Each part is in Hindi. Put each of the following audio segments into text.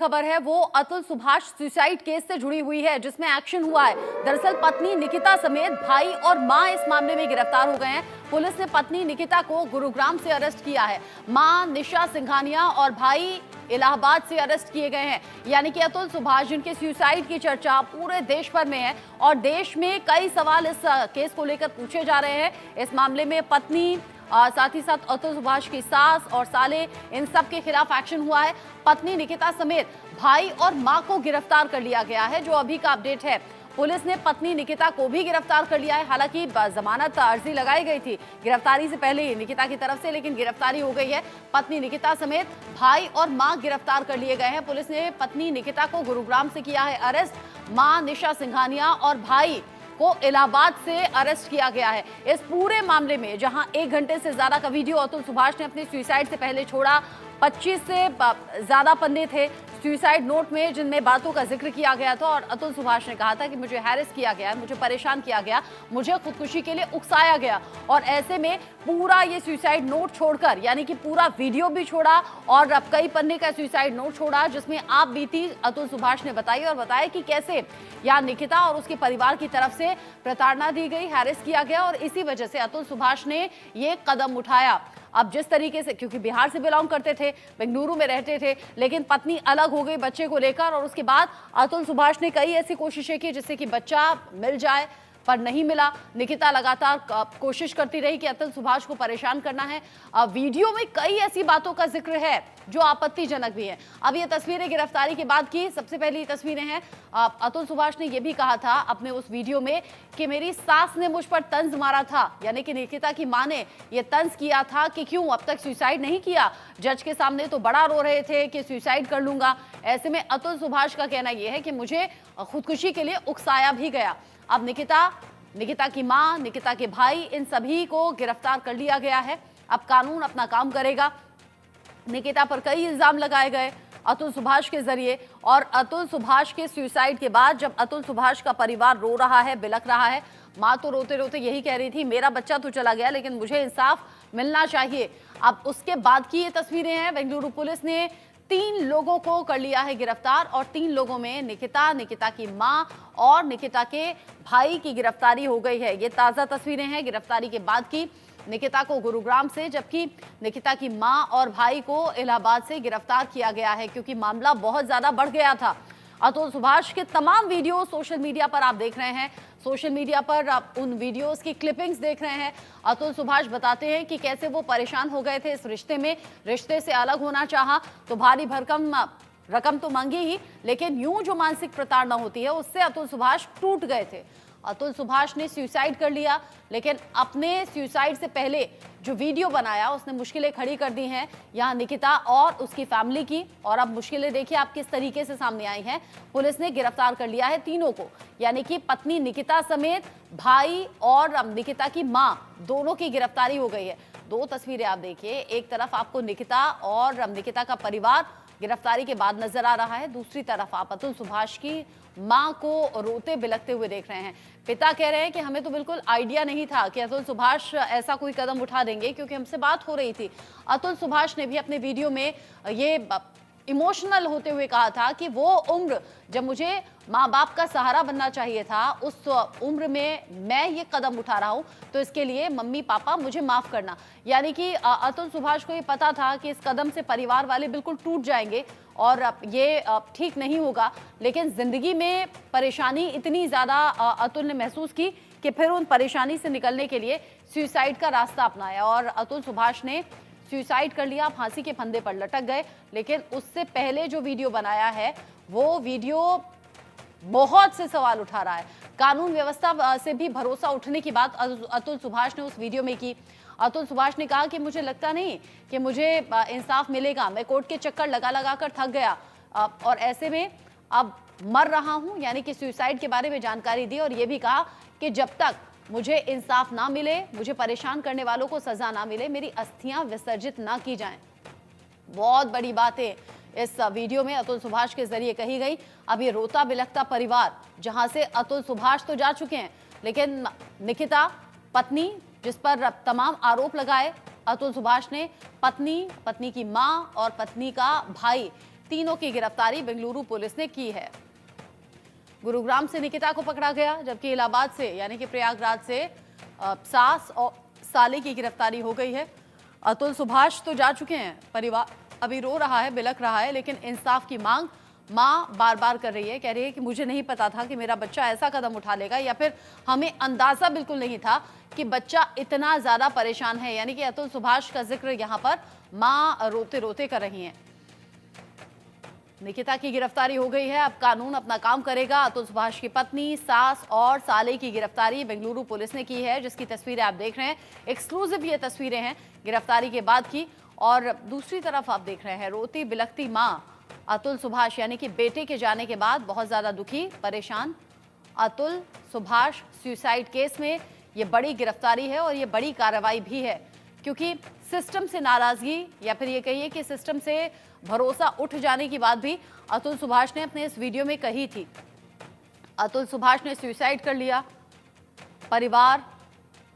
खबर है वो अतुल सुभाष सुसाइड केस से जुड़ी हुई है, जिसमें एक्शन हुआ है। दरअसल पत्नी निकिता समेत भाई और मां इस मामले में गिरफ्तार हो गए हैं। पुलिस ने पत्नी निकिता को गुरुग्राम से अरेस्ट किया है। मां निशा सिंघानिया और भाई इलाहाबाद से अरेस्ट किए गए हैं। यानी कि अतुल सुभाष, जिनके सुसाइड की चर्चा पूरे देश भर में है और देश में कई सवाल इस केस को लेकर पूछे जा रहे हैं। इस मामले में पत्नी, साथ ही साथ अतुल सुभाष की सास और साले, इन सब के खिलाफ एक्शन हुआ है। पत्नी निकिता समेत भाई और मां को गिरफ्तार कर लिया गया है, जो अभी का अपडेट है। पुलिस ने पत्नी निकिता को भी गिरफ्तार कर लिया है। हालांकि जमानत अर्जी लगाई गई थी गिरफ्तारी से पहले ही निकिता की तरफ से, लेकिन गिरफ्तारी हो गई है। पत्नी निकिता समेत भाई और मां गिरफ्तार कर लिए गए हैं। पुलिस ने पत्नी निकिता को गुरुग्राम से किया है अरेस्ट। मां निशा सिंघानिया और भाई को इलाहाबाद से अरेस्ट किया गया है। इस पूरे मामले में जहां 1 घंटे से ज्यादा का वीडियो अतुल सुभाष ने अपनी सुसाइड से पहले छोड़ा, 25 से ज्यादा पन्ने थे सुसाइड नोट में जिनमें बातों का जिक्र किया गया था। और अतुल सुभाष ने कहा था कि मुझे हैरेस किया गया, मुझे परेशान किया गया, मुझे खुदकुशी के लिए उकसाया गया। और ऐसे में पूरा ये सुसाइड नोट छोड़कर, यानी कि पूरा वीडियो भी छोड़ा और अब कई पन्ने का सुसाइड नोट छोड़ा, जिसमें आप बीती अतुल सुभाष ने बताई और बताया कि कैसे यहाँ निकिता और उसके परिवार की तरफ से प्रताड़ना दी गई, हैरेस किया गया और इसी वजह से अतुल सुभाष ने ये कदम उठाया। अब जिस तरीके से, क्योंकि बिहार से बिलोंग करते थे, बेंगलुरु में रहते थे, लेकिन पत्नी अलग हो गई बच्चे को लेकर और उसके बाद अतुल सुभाष ने कई ऐसी कोशिशें की जिससे कि बच्चा मिल जाए, पर नहीं मिला। निकिता लगातार कोशिश करती रही कि अतुल सुभाष को परेशान करना है। वीडियो में कई ऐसी बातों का जिक्र है जो आपत्तिजनक भी है। अब ये तस्वीरें गिरफ्तारी के बाद की सबसे पहली तस्वीरें हैं। अतुल सुभाष ने यह भी कहा था अपने उस वीडियो में कि मेरी सास ने मुझ पर तंज मारा था, यानी कि निकिता की मां ने यह तंज किया था कि क्यों अब तक सुसाइड नहीं किया। जज के सामने तो बड़ा रो रहे थे कि सुसाइड कर लूंगा। ऐसे में अतुल सुभाष का कहना यह है कि मुझे खुदकुशी के लिए उकसाया भी गया। अब निकिता की मां, निकिता के भाई, इन सभी को गिरफ्तार कर लिया गया है। अब कानून अपना काम करेगा। निकिता पर कई इल्जाम लगाए गए अतुल सुभाष के जरिए, और अतुल सुभाष के सुसाइड के बाद जब अतुल सुभाष का परिवार रो रहा है, बिलख रहा है, मां तो रोते रोते यही कह रही थी मेरा बच्चा तो चला गया लेकिन मुझे इंसाफ मिलना चाहिए। अब उसके बाद की ये तस्वीरें हैं। बेंगलुरु पुलिस ने 3 लोगों को कर लिया है गिरफ्तार और 3 लोगों में निकिता की मां और निकिता के भाई की गिरफ्तारी हो गई है। ये ताजा तस्वीरें हैं गिरफ्तारी के बाद की। निकिता को गुरुग्राम से, जबकि निकिता की मां और भाई को इलाहाबाद से गिरफ्तार किया गया है, क्योंकि मामला बहुत ज्यादा बढ़ गया था। अतुल सुभाष के तमाम वीडियो सोशल मीडिया पर आप देख रहे हैं। सोशल मीडिया पर आप उन वीडियोस की क्लिपिंग्स देख रहे हैं। अतुल सुभाष बताते हैं कि कैसे वो परेशान हो गए थे इस रिश्ते में, रिश्ते से अलग होना चाहा तो भारी भरकम रकम तो मांगी ही, लेकिन यूं जो मानसिक प्रताड़ना होती है उससे अतुल सुभाष टूट गए थे। अतुल सुभाष ने सुसाइड कर लिया, लेकिन अपने सुसाइड से पहले जो वीडियो बनाया उसने मुश्किलें खड़ी कर दी हैं यहाँ निकिता और उसकी फैमिली की। और अब मुश्किलें देखिए आप किस तरीके से सामने आई हैं। पुलिस ने गिरफ्तार कर लिया है तीनों को, यानी कि पत्नी निकिता समेत भाई और निकिता की मां, दोनों की गिरफ्तारी हो गई है। 2 तस्वीरें आप देखिए, एक तरफ आपको निकिता और निकिता का परिवार गिरफ्तारी के बाद नजर आ रहा है, दूसरी तरफ आप अतुल सुभाष की मां को रोते बिलखते हुए देख रहे हैं। पिता कह रहे हैं कि हमें तो बिल्कुल आइडिया नहीं था कि अतुल सुभाष ऐसा कोई कदम उठा देंगे, क्योंकि हमसे बात हो रही थी। अतुल सुभाष ने भी अपने वीडियो में ये इमोशनल होते हुए कहा था कि वो उम्र जब मुझे माँ बाप का सहारा बनना चाहिए था, उस उम्र में मैं ये कदम उठा रहा हूँ, तो इसके लिए मम्मी पापा मुझे माफ करना। यानी कि अतुल सुभाष को ये पता था कि इस कदम से परिवार वाले बिल्कुल टूट जाएंगे और ये ठीक नहीं होगा, लेकिन जिंदगी में परेशानी इतनी ज्यादा अतुल ने महसूस की कि फिर उन परेशानी से निकलने के लिए सुसाइड का रास्ता अपनाया और अतुल सुभाष ने सुसाइड कर लिया, फांसी के फंदे पर लटक गए। लेकिन उससे पहले जो वीडियो बनाया है वो वीडियो बहुत से सवाल उठा रहा है। कानून व्यवस्था से भी भरोसा उठने की बात अतुल सुभाष ने उस वीडियो में की। अतुल सुभाष ने कहा कि मुझे लगता नहीं कि मुझे इंसाफ मिलेगा, मैं कोर्ट के चक्कर लगा लगा कर थक गया और ऐसे में अब मर रहा हूं, यानी कि सुसाइड के बारे में जानकारी दी और यह भी कहा कि जब तक मुझे इंसाफ ना मिले, मुझे परेशान करने वालों को सजा ना मिले, मेरी अस्थियां विसर्जित ना की जाएं। बहुत बड़ी बातें इस वीडियो में अतुल सुभाष के जरिए कही गई। अब ये रोता बिलखता परिवार, जहां से अतुल सुभाष तो जा चुके हैं, लेकिन निकिता पत्नी, जिस पर तमाम आरोप लगाए अतुल सुभाष ने, पत्नी की मां और पत्नी का भाई, तीनों की गिरफ्तारी बेंगलुरु पुलिस ने की है। गुरुग्राम से निकिता को पकड़ा गया, जबकि इलाहाबाद से यानी कि प्रयागराज से सास और साले की गिरफ्तारी हो गई है। अतुल सुभाष तो जा चुके हैं, परिवार अभी रो रहा है, बिलख रहा है, लेकिन इंसाफ की मांग मां बार बार कर रही है। कह रही है कि मुझे नहीं पता था कि मेरा बच्चा ऐसा कदम उठा लेगा, या फिर हमें अंदाजा बिल्कुल नहीं था कि बच्चा इतना ज्यादा परेशान है। यानी कि अतुल सुभाष का जिक्र यहाँ पर मां रोते रोते कर रही हैं। निकिता की गिरफ्तारी हो गई है, अब कानून अपना काम करेगा। अतुल सुभाष की पत्नी, सास और साले की गिरफ्तारी बेंगलुरु पुलिस ने की है, जिसकी तस्वीरें आप देख रहे हैं। एक्सक्लूसिव ये तस्वीरें हैं गिरफ्तारी के बाद की। और दूसरी तरफ आप देख रहे हैं रोती बिलखती मां अतुल सुभाष, यानी कि बेटे के जाने के बाद बहुत ज्यादा दुखी, परेशान। अतुल सुभाष सुसाइड केस में ये बड़ी गिरफ्तारी है और ये बड़ी कार्रवाई भी है, क्योंकि सिस्टम से नाराजगी या फिर ये कहिए कि सिस्टम से भरोसा उठ जाने की बात भी अतुल सुभाष ने अपने इस वीडियो में कही थी। अतुल सुभाष ने सुसाइड कर लिया। परिवार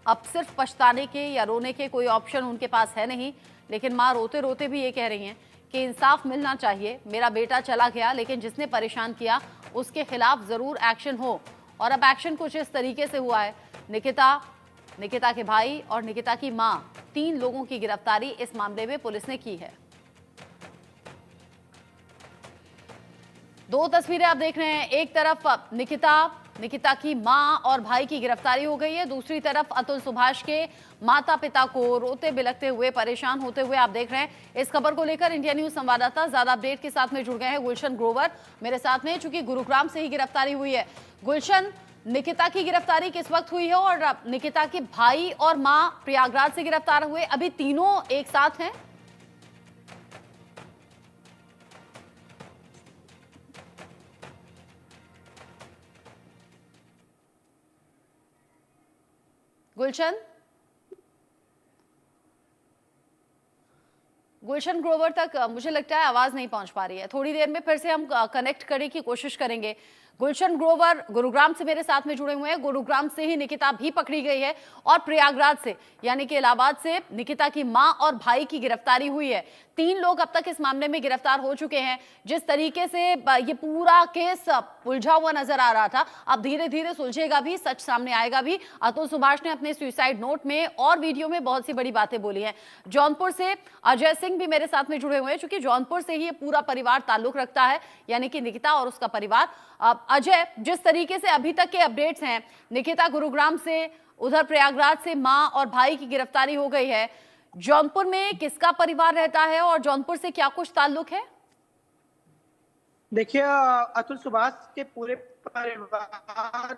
अब सिर्फ पछताने के या रोने के कोई ऑप्शन उनके पास है नहीं, लेकिन मां रोते रोते भी ये कह रही हैं कि इंसाफ मिलना चाहिए। मेरा बेटा चला गया, लेकिन जिसने परेशान किया उसके खिलाफ जरूर एक्शन हो। और अब एक्शन कुछ इस तरीके से हुआ है। निकिता के भाई और निकिता की मां, 3 लोगों की गिरफ्तारी इस मामले में पुलिस ने की है। 2 तस्वीरें आप देख रहे हैं। एक तरफ निकिता की मां और भाई की गिरफ्तारी हो गई है, दूसरी तरफ अतुल सुभाष के माता पिता को रोते बिलखते हुए, परेशान होते हुए आप देख रहे हैं। इस खबर को लेकर इंडिया न्यूज संवाददाता ज्यादा अपडेट के साथ में जुड़ गए हैं गुलशन ग्रोवर मेरे साथ में, चूंकि गुरुग्राम से ही गिरफ्तारी हुई है। गुलशन, निकिता की गिरफ्तारी किस वक्त हुई है और निकिता के भाई और मां प्रयागराज से गिरफ्तार हुए, अभी तीनों एक साथ हैं? गुलशन ग्रोवर तक मुझे लगता है आवाज नहीं पहुंच पा रही है। थोड़ी देर में फिर से हम कनेक्ट करने की कोशिश करेंगे। गुलशन ग्रोवर गुरुग्राम से मेरे साथ में जुड़े हुए हैं। गुरुग्राम से ही निकिता भी पकड़ी गई है और प्रयागराज से यानी कि इलाहाबाद से निकिता की मां और भाई की गिरफ्तारी हुई है। 3 लोग अब तक इस मामले में गिरफ्तार हो चुके हैं। जिस तरीके से ये पूरा केस उलझा हुआ नजर आ रहा था, अब धीरे धीरे सुलझेगा भी, सच सामने आएगा भी। अतुल सुभाष ने अपने सुसाइड नोट में और वीडियो में बहुत सी बड़ी बातें बोली हैं। जौनपुर से अजय सिंह भी मेरे साथ में जुड़े हुए हैं, क्योंकि जौनपुर से ही ये पूरा परिवार ताल्लुक रखता है, यानी कि निकिता और उसका परिवार। अजय, जिस तरीके से अभी तक के अपडेट्स हैं, निकिता गुरुग्राम से, उधर प्रयागराज से मां और भाई की गिरफ्तारी हो गई है। जौनपुर में किसका परिवार रहता है और जौनपुर से क्या कुछ ताल्लुक है? देखिए, अतुल सुभाष के पूरे परिवार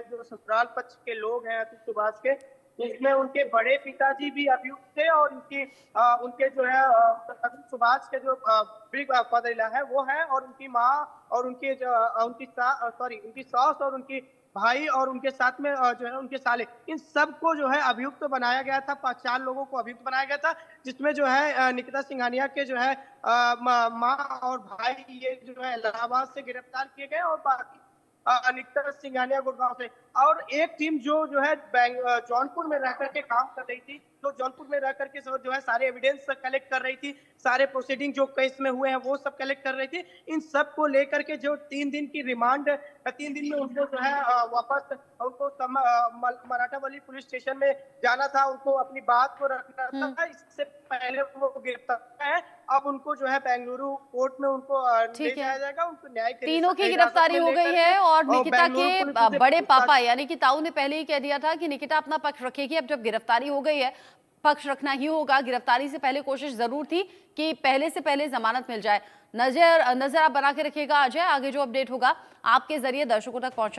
जो ससुराल पक्ष के लोग हैं अतुल सुभाष के, इसमें उनके बड़े पिताजी भी अभियुक्त थे और उनके जो है अतुल सुभाष के जो बिग फादर है वो है, और उनकी माँ और उनकी सास और उनकी भाई और उनके साथ में जो है उनके साले, इन सबको जो है अभियुक्त बनाया गया था। 4 लोगों को अभियुक्त बनाया गया था, जिसमें जो है निकिता सिंघानिया के जो है माँ और भाई ये जो है इलाहाबाद से गिरफ्तार किए गए, और बाकी निकिता सिंघानिया गुड़गांव से। और एक टीम जो है जौनपुर में रह करके काम कर रही थी, जो जौनपुर में रह करके जो है सारे एविडेंस कलेक्ट कर रही थी, सारे प्रोसीडिंग जो केस में हुए हैं वो सब कलेक्ट कर रही थी। इन सब को लेकर के जो 3 दिन की रिमांड, 3 दिन में उनको जो है वापस उनको मराठावाली पुलिस स्टेशन में जाना था, उनको अपनी बात को रखना था। इससे पहले वो गिरफ्तार है। अब उनको जो है बेंगलुरु कोर्ट में उनको ले जाया जाएगा, उनको न्याय। तीनों की गिरफ्तारी हो गई है और निकिता के बड़े पापा यानी कि ताऊ ने पहले ही कह दिया था कि निकिता अपना पक्ष रखेगी। अब जब गिरफ्तारी हो गई है, पक्ष रखना ही होगा। गिरफ्तारी से पहले कोशिश जरूर थी कि पहले से पहले जमानत मिल जाए। नजर आप बना के रखिएगा अजय, आगे जो अपडेट होगा आपके जरिए दर्शकों तक पहुंचा